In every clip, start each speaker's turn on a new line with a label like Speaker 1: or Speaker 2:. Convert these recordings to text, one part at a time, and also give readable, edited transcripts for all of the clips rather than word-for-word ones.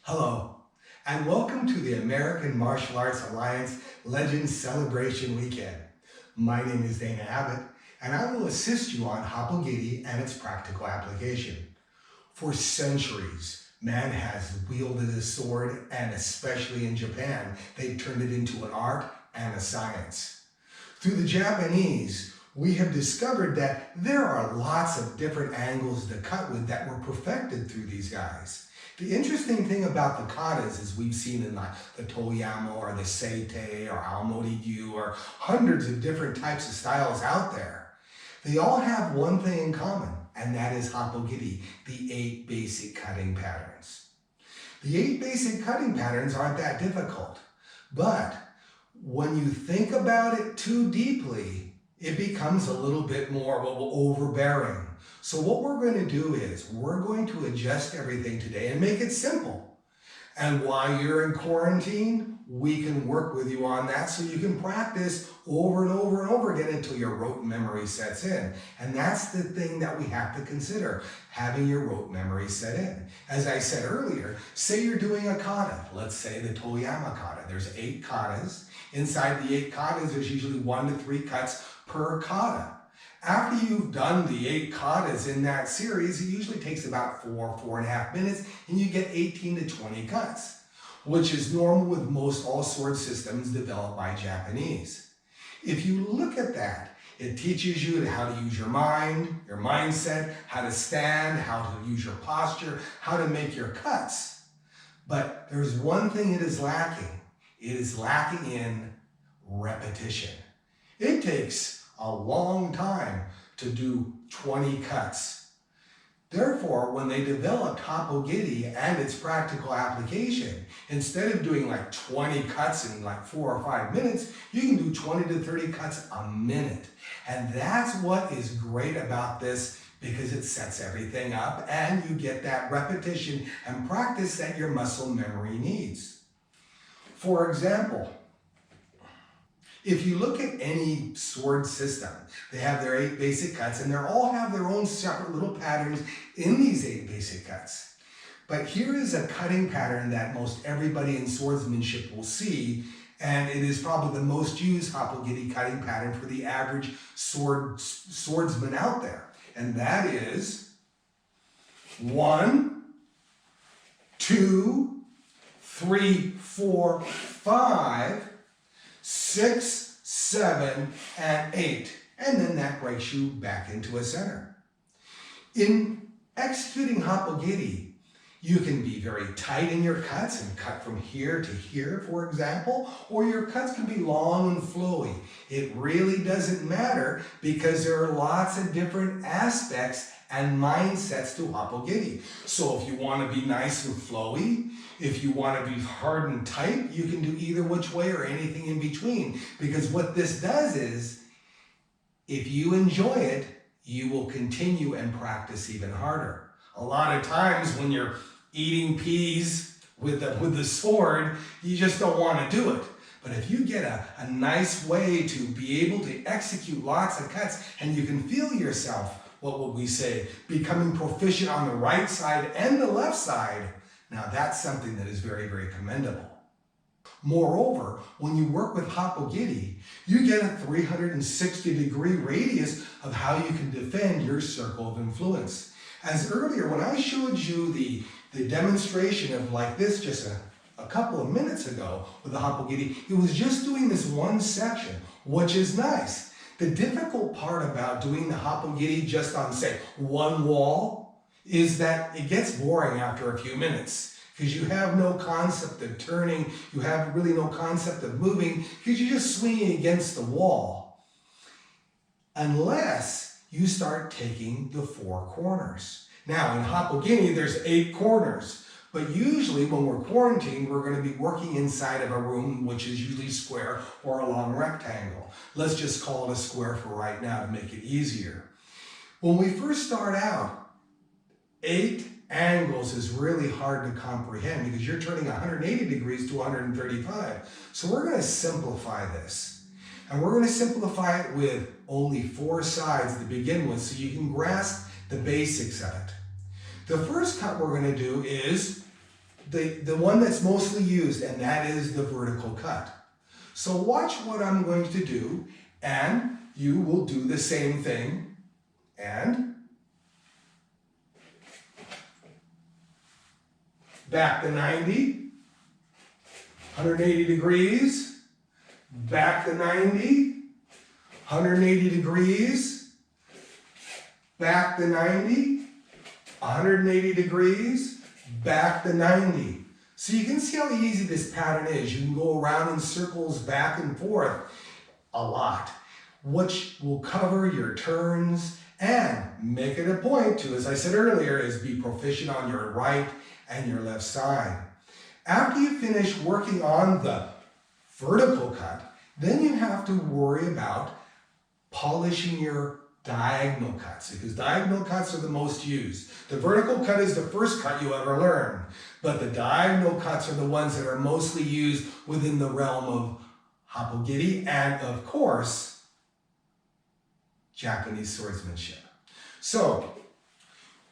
Speaker 1: Hello, and welcome to the American Martial Arts Alliance Legends Celebration Weekend. My name is Dana Abbott, and I will assist you on Happo-giri and its practical application. For centuries, man has wielded a sword, and especially in Japan, they've turned it into an art and a science. Through the Japanese, we have discovered that there are lots of different angles to cut with that were perfected through these guys. The interesting thing about the katas, as we've seen in the Toyama or the Seitei or Aomori-gyu or hundreds of different types of styles out there, they all have one thing in common, and that is Happo-giri, the 8 basic cutting patterns. The 8 basic cutting patterns aren't that difficult, but when you think about it too deeply, it becomes a little bit more overbearing. So what we're going to do is we're going to adjust everything today and make it simple. And while you're in quarantine, we can work with you on that so you can practice over and over and over again until your rote memory sets in. And that's the thing that we have to consider, having your rote memory set in. As I said earlier, say you're doing a kata. Let's say the Toyama kata. There's 8 katas. Inside the 8 katas, there's usually 1 to 3 cuts per kata. After you've done the 8 katas in that series, it usually takes about 4.5 minutes, and you get 18 to 20 cuts, which is normal with most all sword systems developed by Japanese. If you look at that, it teaches you how to use your mind, your mindset, how to stand, how to use your posture, how to make your cuts. But there's one thing it is lacking. It is lacking in repetition. It takes a long time to do 20 cuts. Therefore, when they developed Happo-giri and its practical application, instead of doing like 20 cuts in like 4 or 5 minutes, you can do 20 to 30 cuts a minute. And that's what is great about this, because it sets everything up and you get that repetition and practice that your muscle memory needs. For example, if you look at any sword system, they have their 8 basic cuts, and they all have their own separate little patterns in these 8 basic cuts. But here is a cutting pattern that most everybody in swordsmanship will see, and it is probably the most used Happo-giri cutting pattern for the average swordsman out there. And that is 1, 2, 3, 4, 5, 6, 7, and 8. And then that breaks you back into a center. In executing Happo-giri, you can be very tight in your cuts and cut from here to here, for example, or your cuts can be long and flowy. It really doesn't matter, because there are lots of different aspects and mindsets to Happo-giri. So if you want to be nice and flowy, if you want to be hard and tight, you can do either which way or anything in between. Because what this does is, if you enjoy it, you will continue and practice even harder. A lot of times when you're eating peas with the sword, you just don't want to do it. But if you get a nice way to be able to execute lots of cuts, and you can feel yourself, what would we say, becoming proficient on the right side and the left side, now that's something that is very, very commendable. Moreover, when you work with Happo-giri, you get a 360-degree radius of how you can defend your circle of influence. As earlier, when I showed you the demonstration of like this just a couple of minutes ago with the Happo-giri, it was just doing this one section, which is nice. The difficult part about doing the Happo-giri just on, say, one wall is that it gets boring after a few minutes, because you have no concept of turning, you have really no concept of moving, because you're just swinging against the wall. Unless you start taking the 4 corners. Now in Happo-giri, there's 8 corners. But usually when we're quarantined, we're going to be working inside of a room, which is usually square or a long rectangle. Let's just call it a square for right now to make it easier. When we first start out, 8 angles is really hard to comprehend, because you're turning 180 degrees to 135. So we're going to simplify this. And we're going to simplify it with only 4 sides to begin with, so you can grasp the basics of it. The first cut we're going to do is the one that's mostly used, and that is the vertical cut. So watch what I'm going to do, and you will do the same thing, and back to 90, 180 degrees, back to 90, 180 degrees, back to 90, 180 degrees, back to 90. So you can see how easy this pattern is. You can go around in circles back and forth a lot, which will cover your turns and make it a point to, as I said earlier, is be proficient on your right and your left side. After you finish working on the vertical cut, then you have to worry about polishing your diagonal cuts, because diagonal cuts are the most used. The vertical cut is the first cut you ever learn, but the diagonal cuts are the ones that are mostly used within the realm of Happo-giri and, of course, Japanese swordsmanship. So,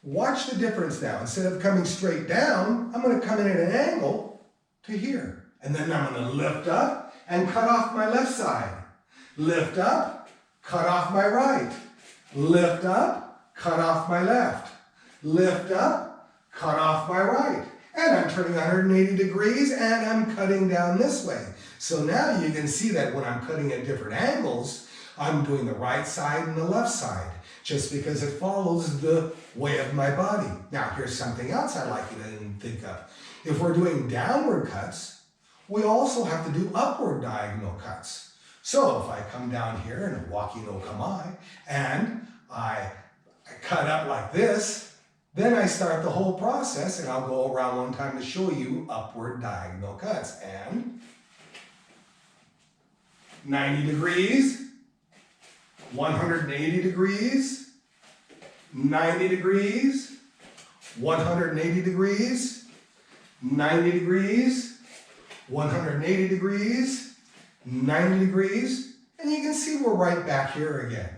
Speaker 1: watch the difference now. Instead of coming straight down, I'm going to come in at an angle to here. And then I'm going to lift up and cut off my left side. Lift up, cut off my right. Lift up, cut off my left. Lift up, cut off my right. And I'm turning 180 degrees and I'm cutting down this way. So now you can see that when I'm cutting at different angles, I'm doing the right side and the left side, just because it follows the way of my body. Now, here's something else I'd like you to think of. If we're doing downward cuts, we also have to do upward diagonal cuts. So if I come down here in a walking no kamae and I cut up like this, then I start the whole process, and I'll go around one time to show you upward diagonal cuts. And 90 degrees, 180 degrees, 90 degrees, 180 degrees, 90 degrees, 180 degrees, 90 degrees, and you can see we're right back here again.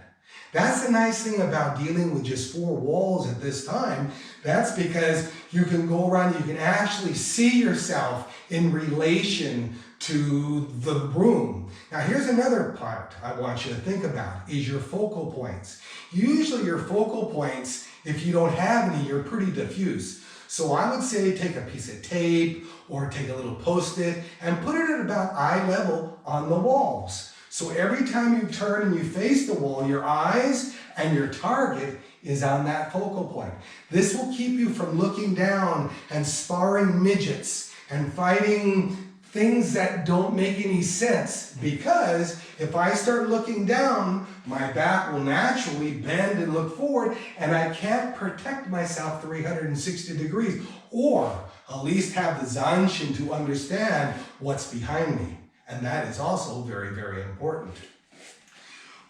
Speaker 1: That's the nice thing about dealing with just 4 walls at this time. That's because you can go around, you can actually see yourself in relation to the room. Now here's another part I want you to think about, is your focal points. Usually your focal points, if you don't have any, you're pretty diffuse. So I would say take a piece of tape or take a little Post-it and put it at about eye level on the walls. So every time you turn and you face the wall, your eyes and your target is on that focal point. This will keep you from looking down and sparring midgets and fighting things that don't make any sense, because if I start looking down, my back will naturally bend and look forward, and I can't protect myself 360 degrees, or at least have the zanshin to understand what's behind me. And that is also very, very important.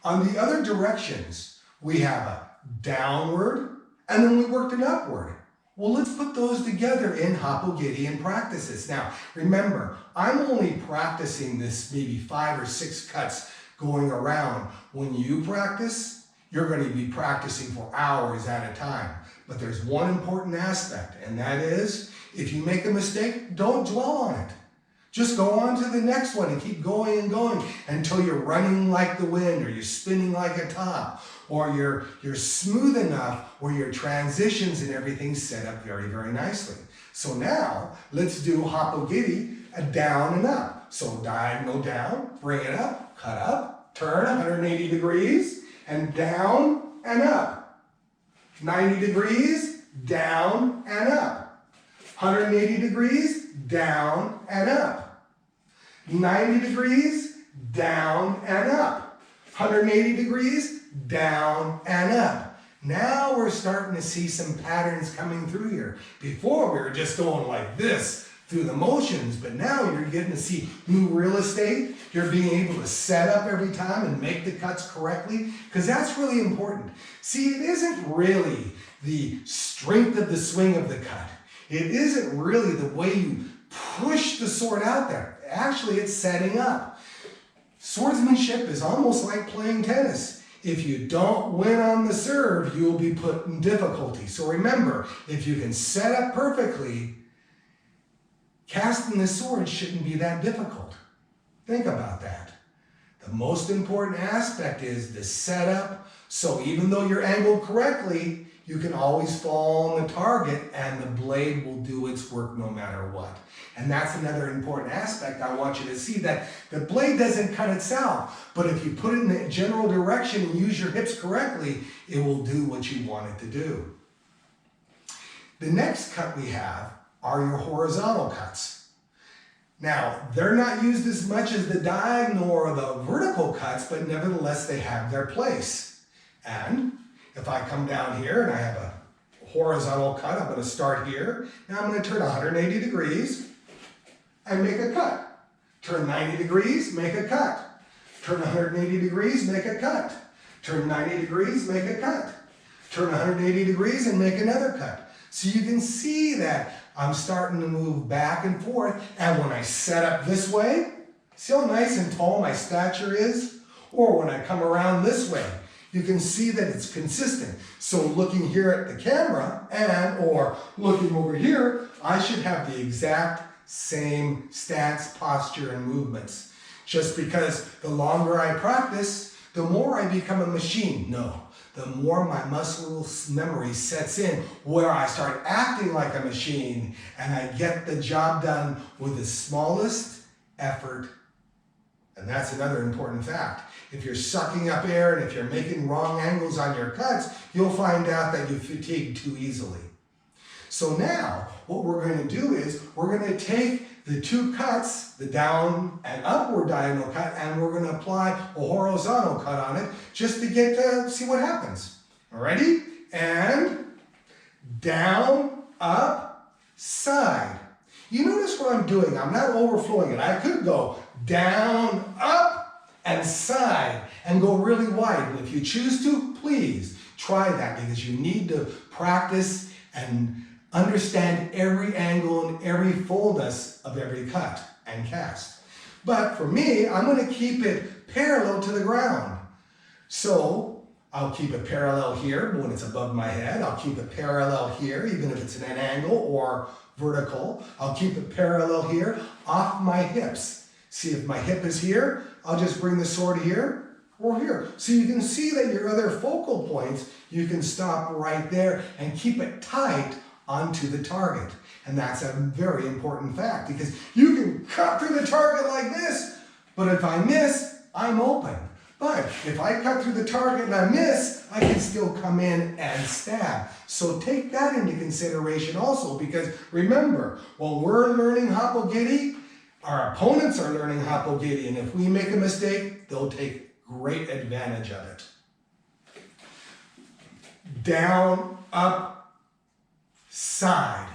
Speaker 1: On the other directions, we have a downward, and then we worked an upward. Well, let's put those together in Happo-giri and practice this. Now, remember, I'm only practicing this maybe 5 or 6 cuts going around. When you practice, you're going to be practicing for hours at a time. But there's one important aspect, and that is, if you make a mistake, don't dwell on it. Just go on to the next one and keep going and going until you're running like the wind, or you're spinning like a top, or you're smooth enough where your transitions and everything's set up very, very nicely. So now let's do Happo-giri, a down and up. So diagonal down, bring it up, cut up, turn 180 degrees, and down and up. 90 degrees, down and up. 180 degrees, down and up. 90 degrees, down and up. 180 degrees, down and up. Now we're starting to see some patterns coming through here. Before we were just going like this through the motions, but now you're getting to see new real estate. You're being able to set up every time and make the cuts correctly, because that's really important. See, it isn't really the strength of the swing of the cut. It isn't really the way you push the sword out there. Actually, it's setting up. Swordsmanship is almost like playing tennis. If you don't win on the serve, you'll be put in difficulty. So remember, if you can set up perfectly, casting the sword shouldn't be that difficult. Think about that. The most important aspect is the setup, so even though you're angled correctly, you can always fall on the target and the blade will do its work no matter what. And that's another important aspect I want you to see, that the blade doesn't cut itself, but if you put it in the general direction and use your hips correctly, it will do what you want it to do. The next cut we have are your horizontal cuts. Now, they're not used as much as the diagonal or the vertical cuts, but nevertheless, they have their place. And if I come down here and I have a horizontal cut, I'm going to start here. Now I'm going to turn 180 degrees and make a cut. Turn 90 degrees, make a cut. Turn 180 degrees, make a cut. Turn 90 degrees, make a cut. Turn 180 degrees and make another cut. So you can see that I'm starting to move back and forth, and when I set up this way, see how nice and tall my stature is? Or when I come around this way, you can see that it's consistent. So looking here at the camera or looking over here, I should have the exact same stance, posture, and movements. Just because the longer I practice, the more I become a machine. No. The more my muscle memory sets in, where I start acting like a machine and I get the job done with the smallest effort. And that's another important fact. If you're sucking up air and if you're making wrong angles on your cuts, you'll find out that you fatigue too easily. So now what we're going to do is we're going to take the two cuts, the down and upward diagonal cut, and we're going to apply a horizontal cut on it just to get to see what happens. Ready? And down, up, side. You notice what I'm doing. I'm not overflowing it. I could go down, up, and side and go really wide. And if you choose to, please try that, because you need to practice and understand every angle and every fullness of every cut and cast. But for me, I'm going to keep it parallel to the ground. So I'll keep it parallel here when it's above my head. I'll keep it parallel here, even if it's in an angle or vertical. I'll keep it parallel here, off my hips. See, if my hip is here, I'll just bring the sword here or here. So you can see that your other focal points, you can stop right there and keep it tight onto the target. And that's a very important fact, because you can cut through the target like this, but if I miss, I'm open. But if I cut through the target and I miss, I can still come in and stab. So take that into consideration also, because remember, while we're learning Happo-giri, our opponents are learning Happo-giri, and if we make a mistake, they'll take great advantage of it. Down, up, side.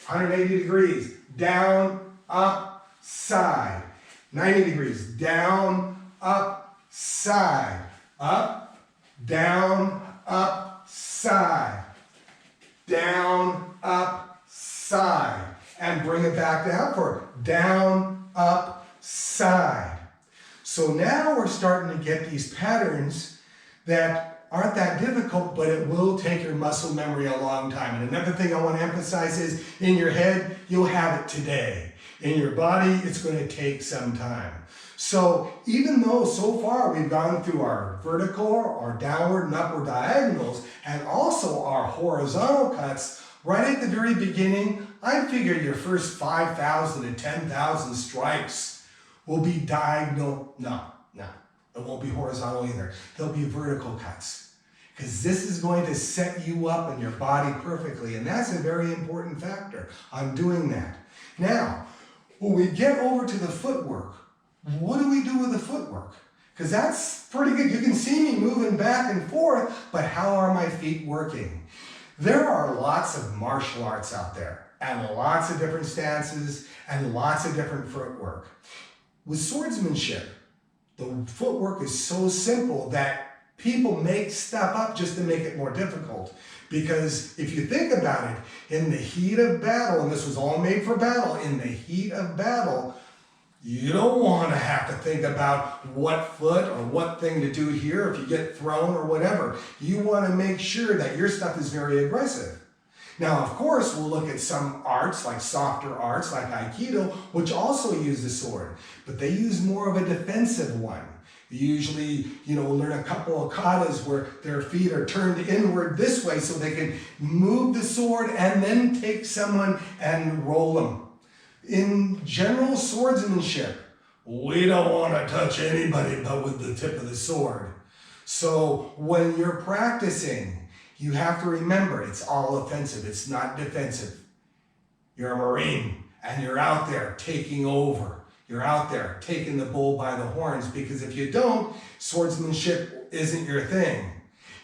Speaker 1: 180 degrees. Down, up, side. 90 degrees. Down, up, side. Up, down, up, side. Down, up, side. And bring it back down for down, up, side. So now we're starting to get these patterns that aren't that difficult, but it will take your muscle memory a long time. And another thing I want to emphasize is, in your head, you'll have it today. In your body, it's going to take some time. So even though so far we've gone through our vertical, our downward and upward diagonals, and also our horizontal cuts, right at the very beginning, I figure your first 5,000 to 10,000 strikes will be diagonal. No, it won't be horizontal either. They'll be vertical cuts, because this is going to set you up in your body perfectly, and that's a very important factor on doing that. Now, when we get over to the footwork, what do we do with the footwork? Because that's pretty good. You can see me moving back and forth, but how are my feet working? There are lots of martial arts out there, and lots of different stances, and lots of different footwork. With swordsmanship, the footwork is so simple that people make stuff up just to make it more difficult. Because if you think about it, in the heat of battle, and this was all made for battle, in the heat of battle, you don't want to have to think about what foot or what thing to do here if you get thrown or whatever. You want to make sure that your stuff is very aggressive. Now, of course, we'll look at some arts, like softer arts, like Aikido, which also use the sword, but they use more of a defensive one. Usually, we'll learn a couple of katas where their feet are turned inward this way so they can move the sword and then take someone and roll them. In general swordsmanship, we don't want to touch anybody but with the tip of the sword. So when you're practicing, you have to remember it's all offensive, it's not defensive. You're a Marine and you're out there taking over. You're out there taking the bull by the horns, because if you don't, swordsmanship isn't your thing.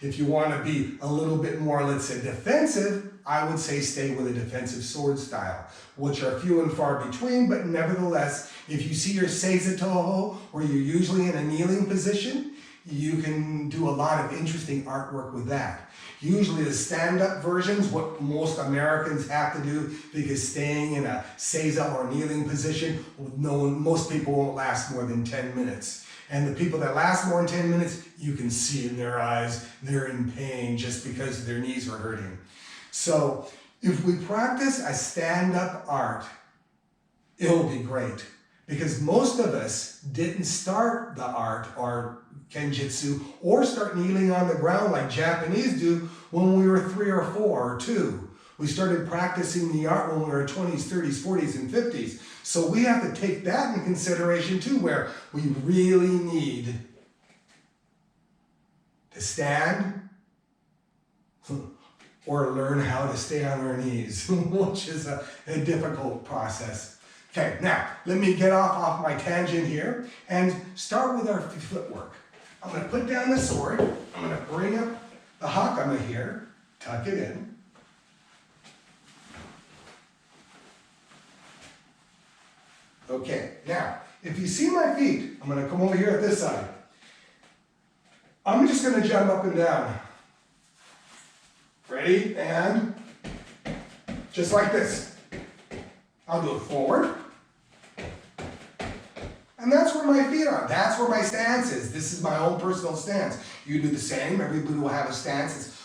Speaker 1: If you want to be a little bit more, let's say, defensive, I would say stay with a defensive sword style, which are few and far between, but nevertheless, if you see your seiza toho, where you're usually in a kneeling position, you can do a lot of interesting artwork with that. Usually the stand-up versions, what most Americans have to do, because staying in a seiza or kneeling position, most people won't last more than 10 minutes. And the people that last more than 10 minutes, you can see in their eyes, they're in pain just because their knees are hurting. So if we practice a stand-up art, it'll be great. Because most of us didn't start the art or kenjutsu or start kneeling on the ground like Japanese do when we were 3 or 4 or 2. We started practicing the art when we were 20s, 30s, 40s, and 50s. So we have to take that in consideration too, where we really need to stand or learn how to stay on our knees, which is a difficult process. Okay, now, let me get off my tangent here and start with our footwork. I'm going to put down the sword. I'm going to bring up the hakama here, tuck it in. Okay, now, if you see my feet, I'm going to come over here at this side. I'm just going to jump up and down. Ready? And just like this. I'll do it forward. And that's where my feet are. That's where my stance is. This is my own personal stance. You do the same. Everybody will have a stance that's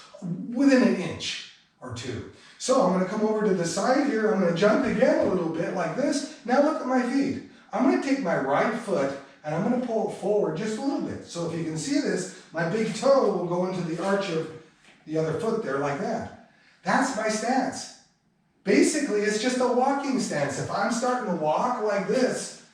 Speaker 1: within an inch or 2. So I'm going to come over to the side here. I'm going to jump again a little bit like this. Now look at my feet. I'm going to take my right foot and I'm going to pull it forward just a little bit. So if you can see this, my big toe will go into the arch of the other foot there like that. That's my stance. Basically, it's just a walking stance. If I'm starting to walk like this,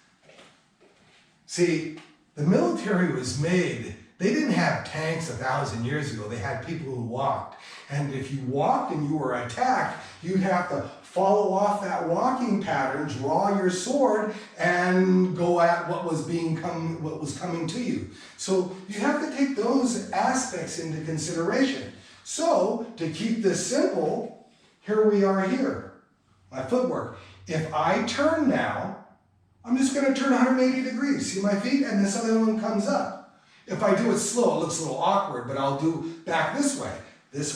Speaker 1: see, the military was made, they didn't have tanks 1,000 years ago. They had people who walked. And if you walked and you were attacked, you'd have to follow off that walking pattern, draw your sword, and go at what was coming to you. So you have to take those aspects into consideration. So to keep this simple, here we are here, my footwork. If I turn now, I'm just going to turn 180 degrees. See my feet? And this other one comes up. If I do it slow, it looks a little awkward, but I'll do back this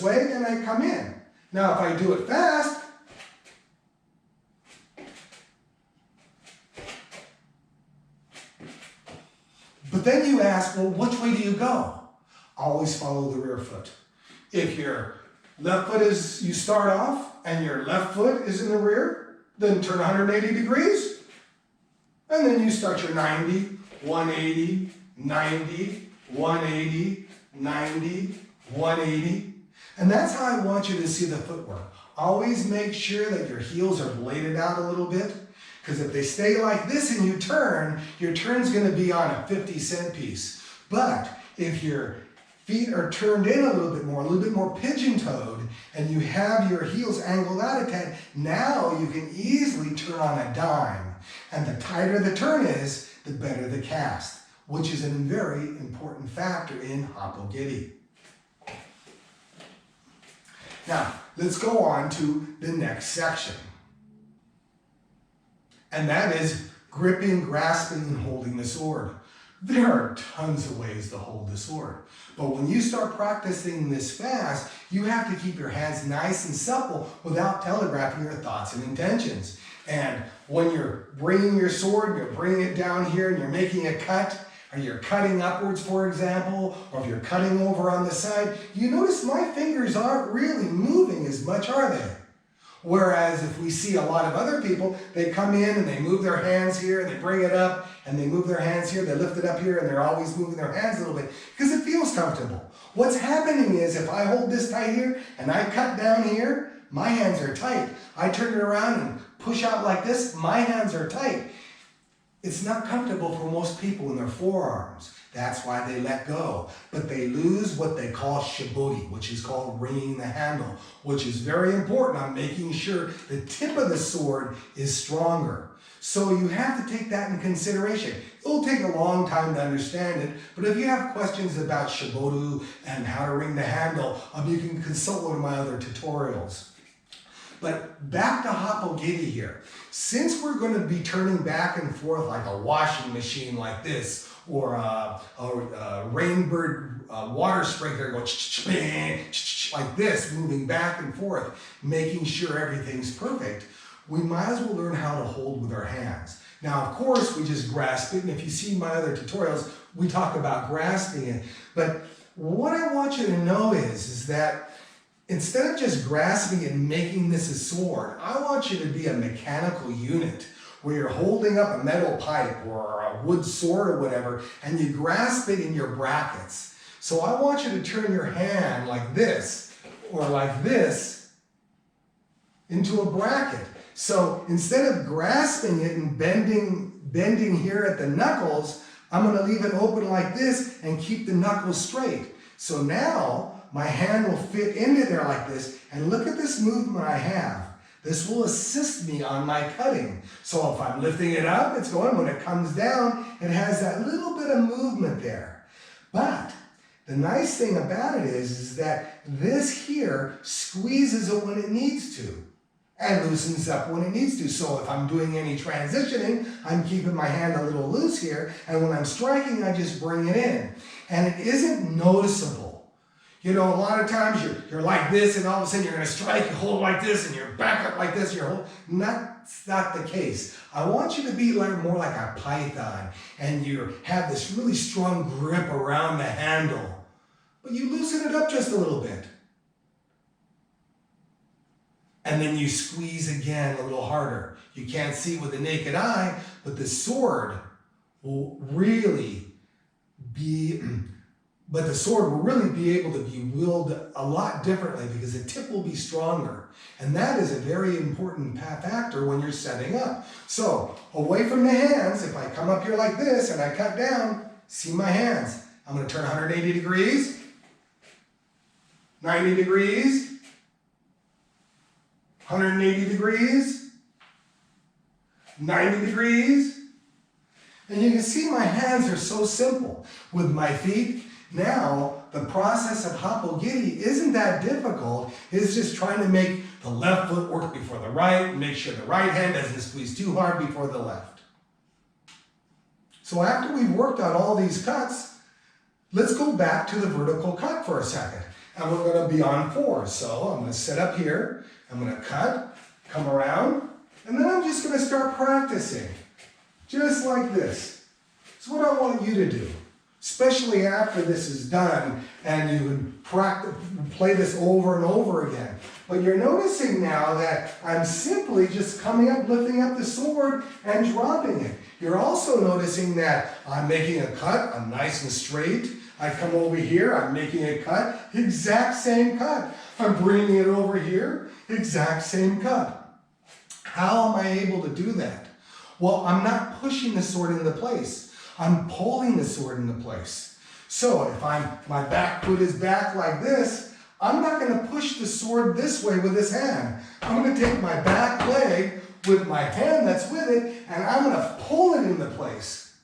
Speaker 1: way, and I come in. Now, if I do it fast, but then you ask, well, which way do you go? Always follow the rear foot. If your left foot is, you start off, and your left foot is in the rear, then turn 180 degrees, and then you start your 90, 180, 90, 180, 90, 180. And that's how I want you to see the footwork. Always make sure that your heels are bladed out a little bit, because if they stay like this and you turn, your turn's going to be on a 50-cent piece. But if your feet are turned in a little bit more pigeon-toed, and you have your heels angled out a tad, now you can easily turn on a dime. And the tighter the turn is, the better the cast, which is a very important factor in Happo-giri. Now, let's go on to the next section. And that is gripping, grasping, and holding the sword. There are tons of ways to hold the sword. But when you start practicing this fast, you have to keep your hands nice and supple without telegraphing your thoughts and intentions. And when you're bringing your sword, you're bringing it down here and you're making a cut, or you're cutting upwards, for example, or if you're cutting over on the side, you notice my fingers aren't really moving as much, are they? Whereas if we see a lot of other people, they come in and they move their hands here, and they bring it up, and they move their hands here, they lift it up here, and they're always moving their hands a little bit because it feels comfortable. What's happening is if I hold this tight here and I cut down here, my hands are tight. I turn it around and push out like this, my hands are tight. It's not comfortable for most people in their forearms. That's why they let go. But they lose what they call shibori, which is called wringing the handle, which is very important on making sure the tip of the sword is stronger. So you have to take that in consideration. It will take a long time to understand it, but if you have questions about shiboru and how to wring the handle, you can consult one of my other tutorials. But back to Happo-giri here. Since we're going to be turning back and forth like a washing machine like this, or a rainbird water sprinkler go like this, moving back and forth, making sure everything's perfect, we might as well learn how to hold with our hands. Now, of course, we just grasp it, and if you see my other tutorials, we talk about grasping it. But what I want you to know is that instead of just grasping it and making this a sword, I want you to be a mechanical unit where you're holding up a metal pipe or a wood sword or whatever, and you grasp it in your brackets. So I want you to turn your hand like this or like this into a bracket. So instead of grasping it and bending here at the knuckles, I'm going to leave it open like this and keep the knuckles straight. So now my hand will fit into there like this, and look at this movement I have. This will assist me on my cutting. So if I'm lifting it up, it's going. When it comes down, it has that little bit of movement there. But the nice thing about it is that this here squeezes it when it needs to and loosens up when it needs to. So if I'm doing any transitioning, I'm keeping my hand a little loose here, and when I'm striking, I just bring it in. And it isn't noticeable. You know, a lot of times you're like this, and all of a sudden you're going to strike, you hold it like this, and you're back up like this. That's not the case. I want you to be more like a python, and you have this really strong grip around the handle, but you loosen it up just a little bit. And then you squeeze again a little harder. You can't see with the naked eye, but the sword will really be able to be wielded a lot differently because the tip will be stronger. And that is a very important factor when you're setting up. So away from the hands, if I come up here like this and I cut down, see my hands. I'm going to turn 180 degrees, 90 degrees, 180 degrees, 90 degrees. And you can see my hands are so simple. With my feet, now the process of Happo-giri isn't that difficult. It's just trying to make the left foot work before the right, and make sure the right hand doesn't squeeze too hard before the left. So after we've worked on all these cuts, let's go back to the vertical cut for a second. And we're going to be on 4. So I'm going to sit up here, I'm going to cut, come around, and then I'm just going to start practicing. Just like this. It's what I want you to do. Especially after this is done and you would play this over and over again. But you're noticing now that I'm simply just coming up, lifting up the sword and dropping it. You're also noticing that I'm making a cut, I'm nice and straight. I come over here, I'm making a cut, exact same cut. I'm bringing it over here, exact same cut. How am I able to do that? Well, I'm not pushing the sword into place. I'm pulling the sword into place. So if my back foot is back like this, I'm not going to push the sword this way with this hand. I'm going to take my back leg with my hand that's with it, and I'm going to pull it into place.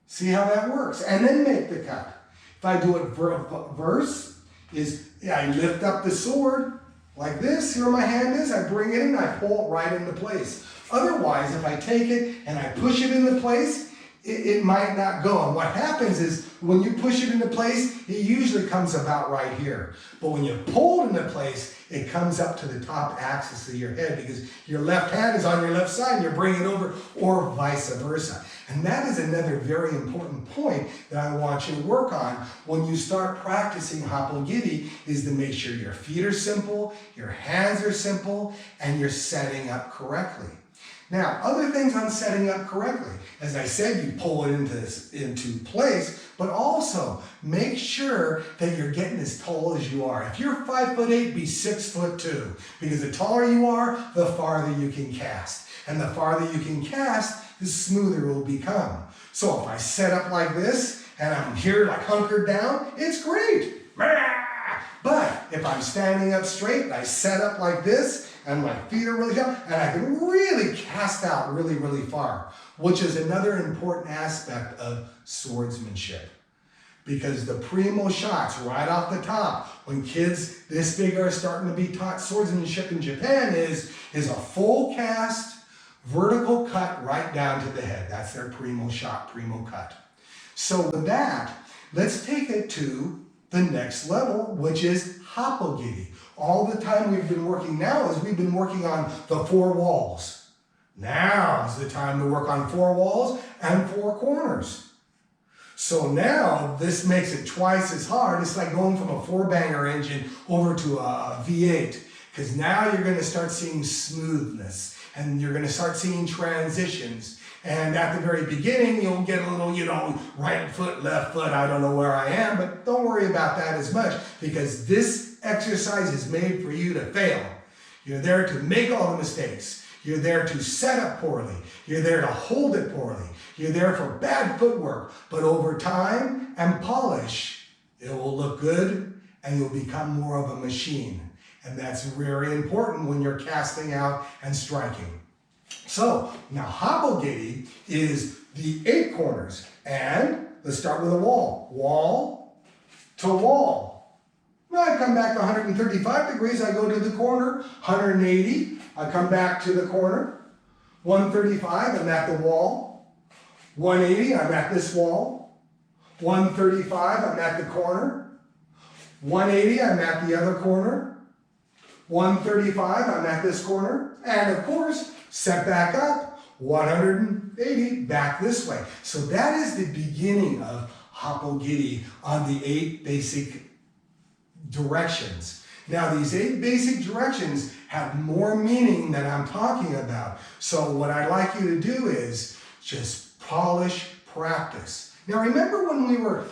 Speaker 1: See how that works? And then make the cut. If I do it verse, I lift up the sword like this. Here my hand is. I bring it in, I pull it right into place. Otherwise, if I take it and I push it into place, it might not go. And what happens is when you push it into place, it usually comes about right here. But when you pull it into place, it comes up to the top axis of your head because your left hand is on your left side and you're bringing it over, or vice versa. And that is another very important point that I want you to work on when you start practicing Happo-giri, is to make sure your feet are simple, your hands are simple, and you're setting up correctly. Now, other things on setting up correctly. As I said, you pull it into place, but also make sure that you're getting as tall as you are. If you're 5'8", be 6'2", because the taller you are, the farther you can cast. And the farther you can cast, the smoother it will become. So if I set up like this, and I'm here like hunkered down, it's great. But if I'm standing up straight and I set up like this, and my feet are really down, and I can really cast out really, really far, which is another important aspect of swordsmanship. Because the primo shots right off the top, when kids this big are starting to be taught swordsmanship in Japan, is a full cast, vertical cut right down to the head. That's their primo shot, primo cut. So with that, let's take it to the next level, which is Happo-giri. All the time we've been working now is we've been working on the 4 walls. Now is the time to work on 4 walls and 4 corners. So now this makes it twice as hard. It's like going from a 4-banger engine over to a V8, because now you're going to start seeing smoothness and you're going to start seeing transitions. And at the very beginning, you'll get a little, right foot, left foot, I don't know where I am, but don't worry about that as much, because this exercise is made for you to fail. You're there to make all the mistakes. You're there to set up poorly. You're there to hold it poorly. You're there for bad footwork. But over time and polish, it will look good and you'll become more of a machine. And that's very important when you're casting out and striking. So now Happo-giri is the 8 corners. And let's start with a wall. Wall to wall. Now I come back 135 degrees, I go to the corner. 180, I come back to the corner. 135, I'm at the wall. 180, I'm at this wall. 135, I'm at the corner. 180, I'm at the other corner. 135, I'm at this corner. And of course, set back up, 180, back this way. So that is the beginning of Happo-giri on the 8 basic directions. Now these 8 basic directions have more meaning than I'm talking about. So what I'd like you to do is just polish, practice. Now remember when we were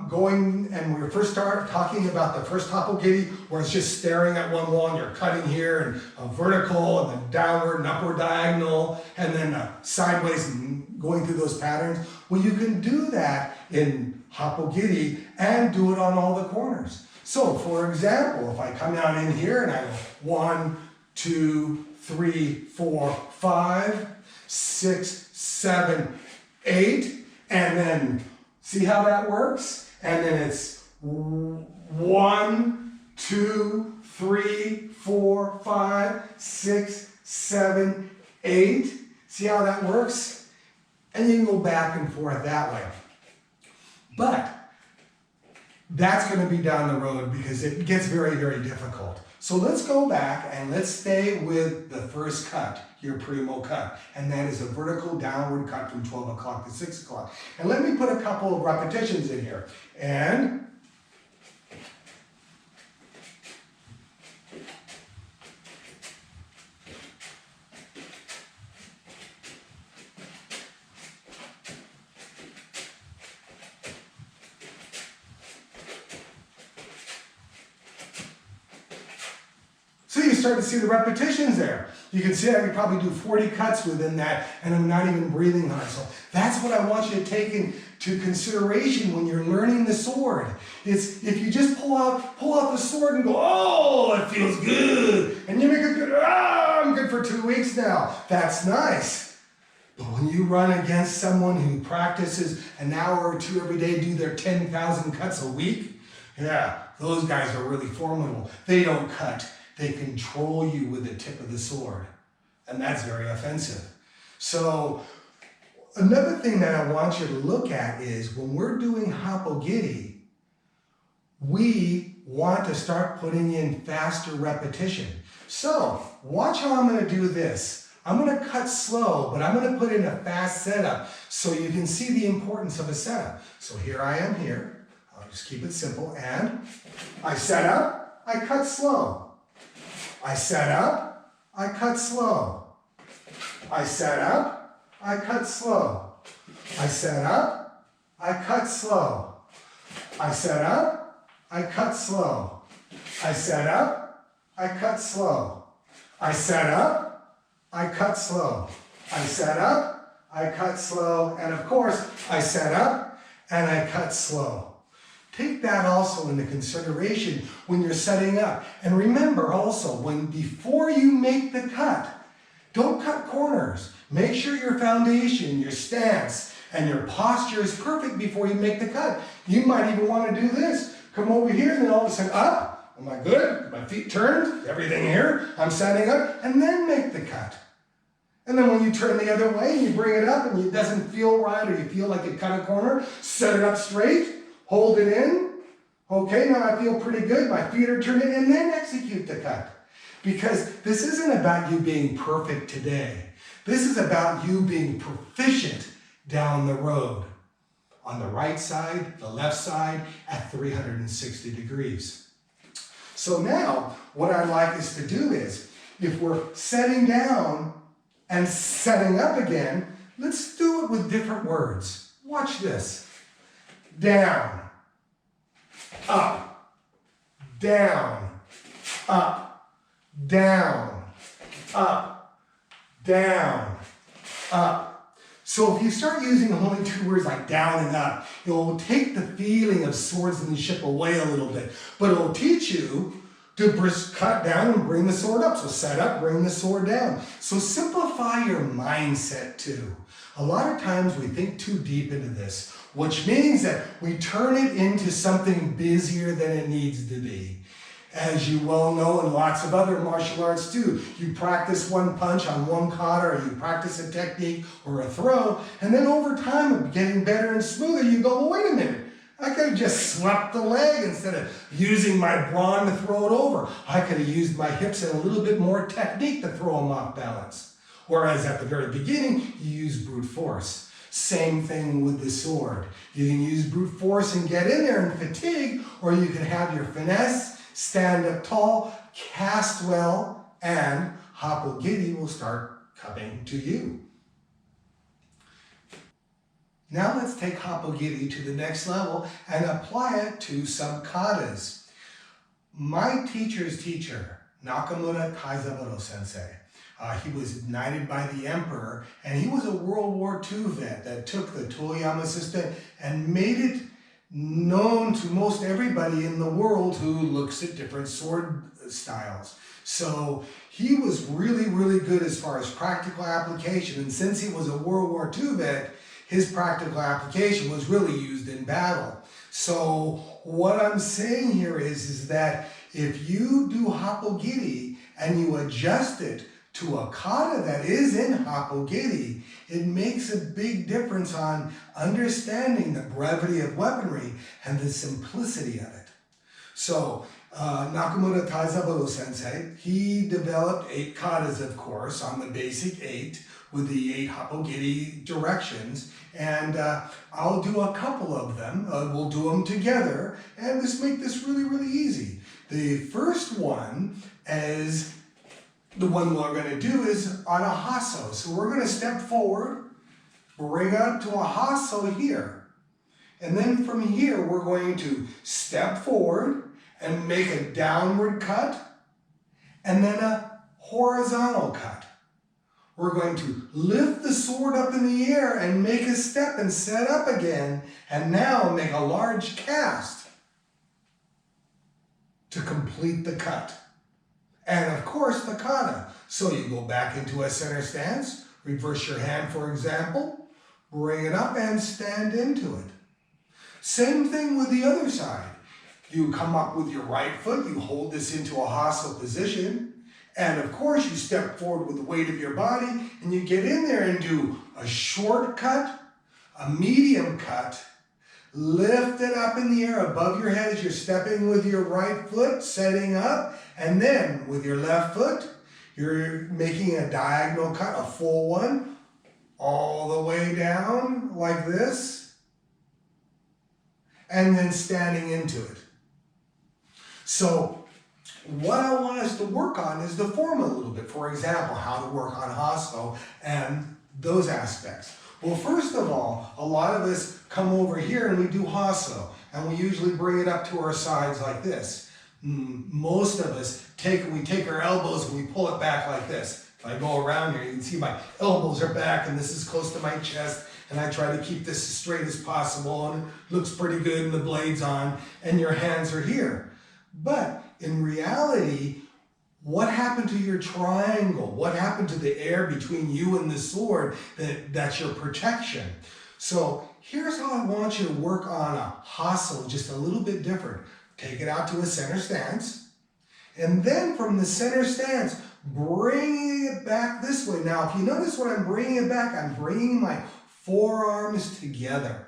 Speaker 1: going and we were first started talking about the first Happo-giri, where it's just staring at one wall and you're cutting here, and a vertical and then downward and upward diagonal, and then sideways and going through those patterns? Well, you can do that in Happo-giri and do it on all the corners. So for example, if I come down in here and I go 1, 2, 3, 4, 5, 6, 7, 8, and then see how that works? And then it's 1, 2, 3, 4, 5, 6, 7, 8. See how that works? And you can go back and forth that way. But that's going to be down the road because it gets very, very difficult. So let's go back and let's stay with the first cut, your primo cut. And that is a vertical downward cut from 12 o'clock to 6 o'clock. And let me put a couple of repetitions in here. And so you start to see the repetitions there. You can see I could probably do 40 cuts within that, and I'm not even breathing hard. So that's what I want you to take into consideration when you're learning the sword. It's if you just pull out the sword and go, oh, it feels good, and you make a good, I'm good for 2 weeks now. That's nice. But when you run against someone who practices an hour or 2 every day, do their 10,000 cuts a week, yeah, those guys are really formidable. They don't cut. They control you with the tip of the sword. And that's very offensive. So Another thing that I want you to look at is when we're doing Happo-giri, we want to start putting in faster repetition. So watch how I'm going to do this. I'm going to cut slow, but I'm going to put in a fast setup so you can see the importance of a setup. So here I am here. I'll just keep it simple. And I set up, I cut slow. I set up, I cut slow. I set up, I cut slow. I set up, I cut slow. I set up, I cut slow. I set up, I cut slow. I set up, I cut slow. I set up, I cut slow, and of course, I set up and I cut slow. Take that also into consideration when you're setting up. And remember also, before you make the cut, don't cut corners. Make sure your foundation, your stance, and your posture is perfect before you make the cut. You might even want to do this. Come over here and then all of a sudden up. Am I good? My feet turned, everything here. I'm standing up, and then make the cut. And then when you turn the other way and you bring it up and it doesn't feel right or you feel like you cut a corner, set it up straight, hold it in. Okay, now I feel pretty good. My feet are turned in, and then execute the cut. Because this isn't about you being perfect today. This is about you being proficient down the road. On the right side, the left side, at 360 degrees. So now, what I'd like us to do is, if we're setting down and setting up again, let's do it with different words. Watch this. Down, up, down, up, down, up, down, up. So if you start using only two words like down and up, it will take the feeling of swords in the ship away a little bit. But it will teach you to cut down and bring the sword up. So set up, bring the sword down. So simplify your mindset too. A lot of times we think too deep into this, which means that we turn it into something busier than it needs to be. As you well know, in lots of other martial arts too, you practice one punch on one kata, or you practice a technique or a throw, and then over time, getting better and smoother, you go, well, wait a minute. I could have just swept the leg instead of using my brawn to throw it over. I could have used my hips and a little bit more technique to throw them off balance. Whereas at the very beginning, you use brute force. Same thing with the sword. You can use brute force and get in there and fatigue, or you can have your finesse, stand up tall, cast well, and Happo-giri will start coming to you. Now let's take Happo-giri to the next level and apply it to some katas. My teacher's teacher, Nakamura Kaizaburo sensei, he was knighted by the emperor, and he was a World War II vet that took the Toyama system and made it known to most everybody in the world who looks at different sword styles. So he was really, really good as far as practical application, and since he was a World War II vet, his practical application was really used in battle. So what I'm saying here is that if you do Happo-giri and you adjust it to a kata that is in Happo-giri, it makes a big difference on understanding the brevity of weaponry and the simplicity of it. So Nakamura Kaizaburo sensei, he developed 8 katas, of course, on the basic 8 with the 8 Happo-giri directions, and I'll do a couple of them. We'll do them together, and let's make this really, really easy. The first one is the one we're going to do is on a hasso. So we're going to step forward, bring up to a hasso here. And then from here, we're going to step forward and make a downward cut, and then a horizontal cut. We're going to lift the sword up in the air and make a step and set up again, and now make a large cast to complete the cut. And of course, the kata. So you go back into a center stance, reverse your hand, for example, bring it up and stand into it. Same thing with the other side. You come up with your right foot, you hold this into a hasso position, And of course, you step forward with the weight of your body and you get in there and do a short cut, a medium cut, lift it up in the air above your head as you're stepping with your right foot, setting up, and then with your left foot, you're making a diagonal cut, a full one, all the way down like this, and then standing into it. So what I want us to work on is the form a little bit. For example, how to work on Hasso and those aspects. Well, first of all, a lot of us come over here and we do Hasso, and we usually bring it up to our sides like this. Most of us we take our elbows and we pull it back like this. If I go around here, you can see my elbows are back and this is close to my chest, and I try to keep this as straight as possible, and it looks pretty good, and the blade's on, and your hands are here. But in reality, what happened to your triangle? What happened to the air between you and the sword that's your protection? So here's how I want you to work on a Hasso, just a little bit different. Take it out to a center stance, and then from the center stance, bringing it back this way. Now, if you notice when I'm bringing it back, I'm bringing my forearms together.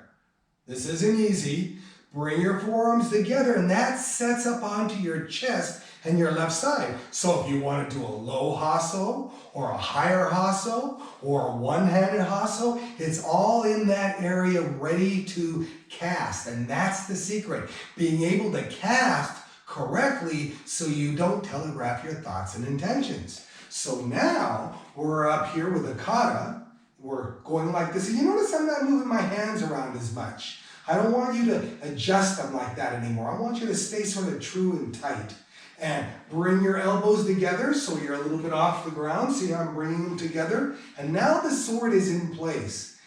Speaker 1: This isn't easy. Bring your forearms together, and that sets up onto your chest and your left side. So if you want to do a low Hasso or a higher Hasso or a one-handed Hasso, it's all in that area ready to cast. And that's the secret, being able to cast correctly so you don't telegraph your thoughts and intentions. So now we're up here with a kata. We're going like this. And you notice I'm not moving my hands around as much. I don't want you to adjust them like that anymore. I want you to stay sort of true and tight. And bring your elbows together so you're a little bit off the ground. See how I'm bringing them together? And now the sword is in place.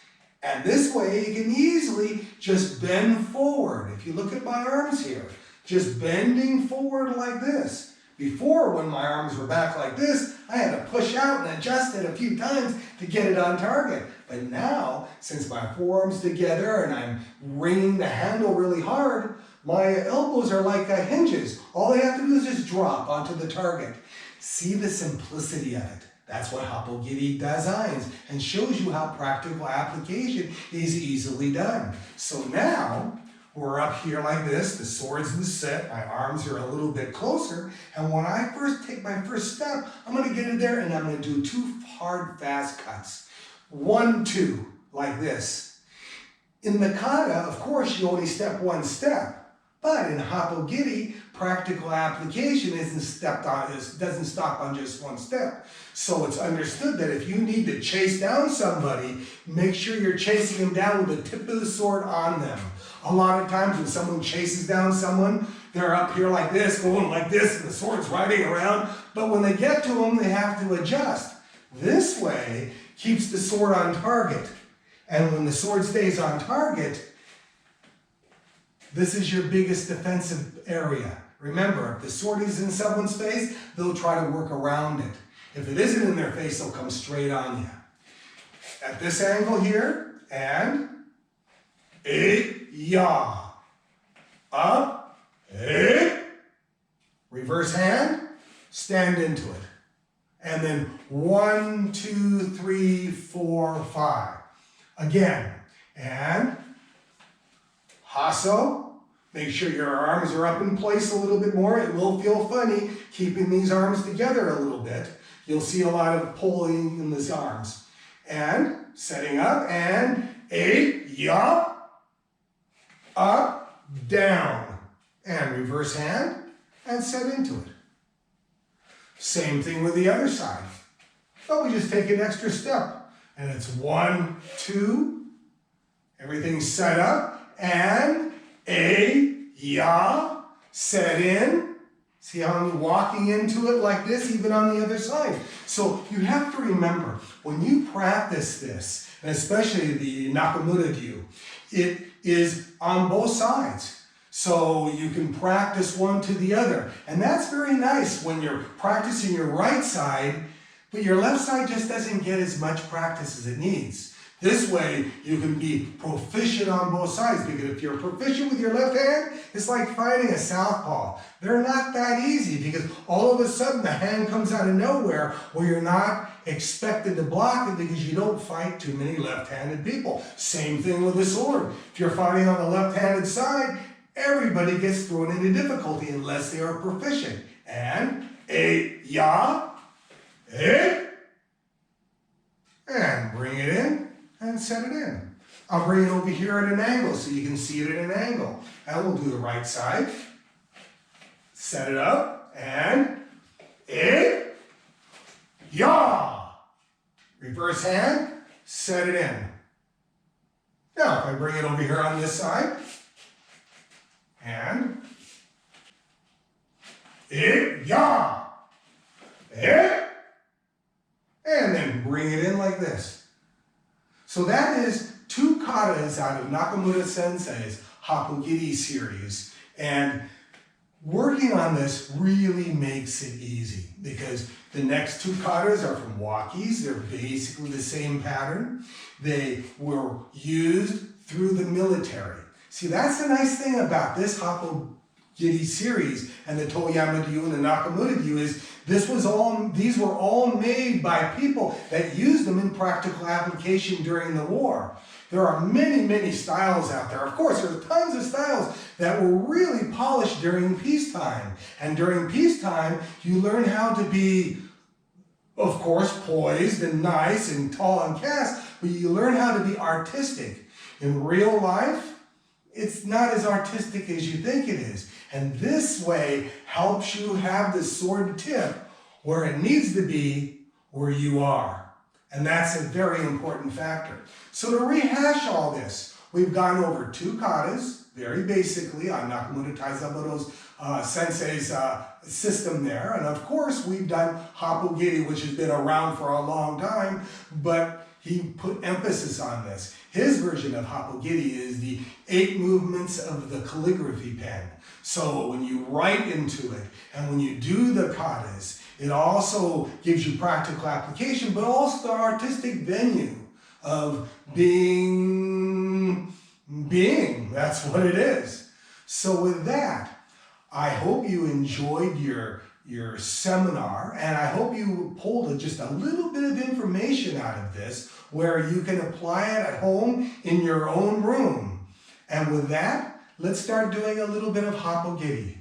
Speaker 1: And this way you can easily just bend forward. If you look at my arms here, just bending forward like this. Before, when my arms were back like this, I had to push out and adjust it a few times to get it on target. But now, since my forearms together and I'm wringing the handle really hard, my elbows are like hinges. All they have to do is just drop onto the target. See the simplicity of it. That's what Happo-giri designs and shows you how practical application is easily done. So now, we're up here like this, the sword's in the set, my arms are a little bit closer, and when I first take my first step, I'm going to get in there and I'm going to do two hard, fast cuts. 1, 2, like this. In the kata, of course, you only step one step, but in Happo-giri, practical application doesn't stop on just one step. So it's understood that if you need to chase down somebody, make sure you're chasing them down with the tip of the sword on them. A lot of times when someone chases down someone, they're up here like this, going like this, and the sword's riding around. But when they get to them, they have to adjust. This way keeps the sword on target. And when the sword stays on target, this is your biggest defensive area. Remember, if the sword is in someone's face, they'll try to work around it. If it isn't in their face, they'll come straight on you. At this angle here, and ya. Up, reverse hand, stand into it. And then 1, 2, 3, 4, 5. Again, and Hasso. Make sure your arms are up in place a little bit more. It will feel funny keeping these arms together a little bit. You'll see a lot of pulling in these arms. And setting up, and ya. Up, down, and reverse hand, and set into it. Same thing with the other side. But we just take an extra step. And it's 1, 2, everything's set up, and ya, set in. See how I'm walking into it like this, even on the other side. So you have to remember, when you practice this, and especially the Nakamura view, it is on both sides. So you can practice one to the other. And that's very nice when you're practicing your right side, but your left side just doesn't get as much practice as it needs. This way, you can be proficient on both sides, because if you're proficient with your left hand, it's like fighting a southpaw. They're not that easy, because all of a sudden the hand comes out of nowhere where you're not expected to block it, because you don't fight too many left-handed people. Same thing with a sword. If you're fighting on the left-handed side, everybody gets thrown into difficulty unless they are proficient. And ya, and bring it in and set it in. I'll bring it over here at an angle so you can see it at an angle. And we'll do the right side. Set it up and ya. Reverse hand, set it in. Now if I bring it over here on this side and ya. And then bring it in like this. So that is 2 katas out of Nakamura Sensei's Happo-giri series. And working on this really makes it easy, because the next 2 katas are from Wakis. They're basically the same pattern. They were used through the military. See, that's the nice thing about this Happo-giri series and the Toyama-ryu and the Nakamura-ryu is these were all made by people that used them in practical application during the war. There are many, many styles out there. Of course, there are tons of styles that were really polished during peacetime. And during peacetime, you learn how to be, of course, poised and nice and tall and cast, but you learn how to be artistic. In real life, it's not as artistic as you think it is. And this way helps you have the sword tip where it needs to be, where you are. And that's a very important factor. So to rehash all this, we've gone over 2 katas, very basically, on Nakamura Taizaburo's sensei's system there. And of course, we've done Happo-giri, which has been around for a long time, but he put emphasis on this. His version of Happo-giri is the 8 movements of the calligraphy pen. So when you write into it, and when you do the katas, it also gives you practical application, but also the artistic venue of being. That's what it is. So with that, I hope you enjoyed your seminar, and I hope you pulled just a little bit of information out of this where you can apply it at home in your own room. And with that, let's start doing a little bit of Happo-giri.